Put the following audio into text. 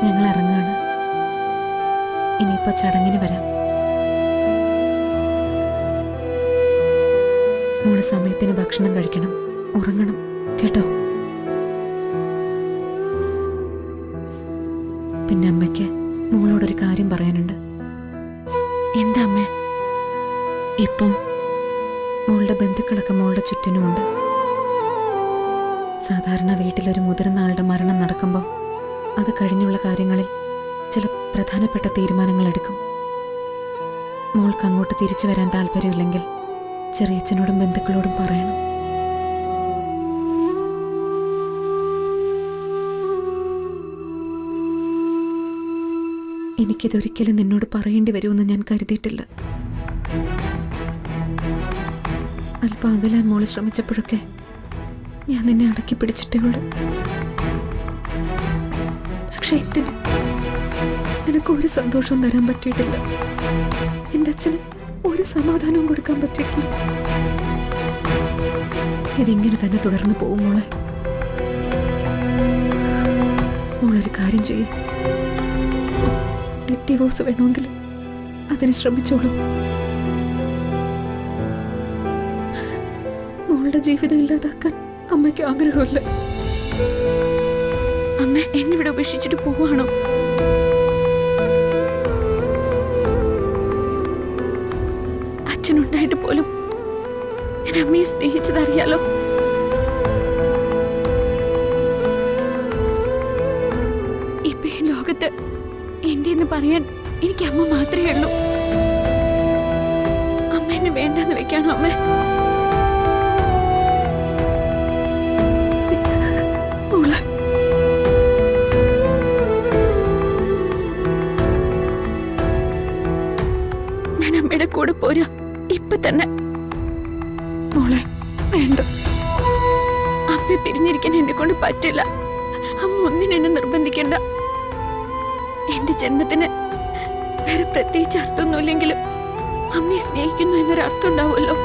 ഞങ്ങൾ ഇറങ്ങാണ്. ഇനിയിപ്പോ ചടങ്ങിന് വരാം. മോള് സമയത്തിന് ഭക്ഷണം കഴിക്കണം, ഉറങ്ങണം കേട്ടോ. പിന്നെ അമ്മയ്ക്ക് മോളോടൊരു കാര്യം പറയാനുണ്ട്. എന്താ അമ്മേ? ഇപ്പോ മോളുടെ ബന്ധുക്കളൊക്കെ മോളുടെ ചുറ്റിനുമുണ്ട്. സാധാരണ വീട്ടിലൊരു മുതിർന്ന ആളുടെ മരണം നടക്കുമ്പോൾ അത് കഴിഞ്ഞുള്ള കാര്യങ്ങളിൽ ചില പ്രധാനപ്പെട്ട തീരുമാനങ്ങൾ എടുക്കും. മോൾക്ക് അങ്ങോട്ട് തിരിച്ചു വരാൻ താല്പര്യമില്ലെങ്കിൽ ചെറിയച്ഛനോടും ബന്ധുക്കളോടും പറയണം. എനിക്കിതൊരിക്കലും നിന്നോട് പറയേണ്ടി വരുമെന്ന് ഞാൻ കരുതിയിട്ടില്ല. അല്പം അകലാൻ മോള് ശ്രമിച്ചപ്പോഴൊക്കെ ഞാൻ നിന്നെ അടക്കി പിടിച്ചിട്ടേ ഉള്ളൂ. പക്ഷെ എന്തിന്? നിനക്ക് ഒരു സന്തോഷവും തരാൻ പറ്റിയിട്ടില്ല. എന്റെ അച്ഛന് ഒരു സമാധാനവും കൊടുക്കാൻ പറ്റിയിട്ടില്ല. ഇതിങ്ങനെ തന്നെ തുടർന്ന് പോകും മോളെ. മോളൊരു കാര്യം ചെയ്യേ, ഡിവോഴ്സ് വേണമെങ്കിൽ അതിന് ശ്രമിച്ചോളൂ. മോളുടെ ജീവിതം ഇല്ലാതാക്കാൻ അമ്മയ്ക്ക് ആഗ്രഹമില്ല. അമ്മ എന്നെ ഇവിടെ ഉപേക്ഷിച്ചിട്ട് പോവാണോ? അച്ഛനുണ്ടായിട്ട് പോലും ഞാൻ അമ്മയെ സ്നേഹിച്ചതറിയാലോ. ഇപ്പൊ ഈ ലോകത്ത് എന്റെ എന്ന് പറയാൻ എനിക്ക് അമ്മ മാത്രമേ ഉള്ളൂ. അമ്മ എന്നെ വേണ്ടെന്ന് വെക്കാണോ അമ്മ? ഞാൻ അമ്മയുടെ കൂടെ പോരാ ഇപ്പൊ തന്നെ. മോളെ വേണ്ട. അമ്മയെ പിരിഞ്ഞിരിക്കാൻ എന്നെ കൊണ്ട് പറ്റില്ല. അമ്മ ഒന്നിനെന്നെ നിർബന്ധിക്കണ്ട. എന്റെ ജന്മത്തിന് വേറെ പ്രത്യേകിച്ച് അർത്ഥമൊന്നുമില്ലെങ്കിലും അമ്മയെ സ്നേഹിക്കുന്നു എന്നൊരു അർത്ഥം ഉണ്ടാവുമല്ലോ.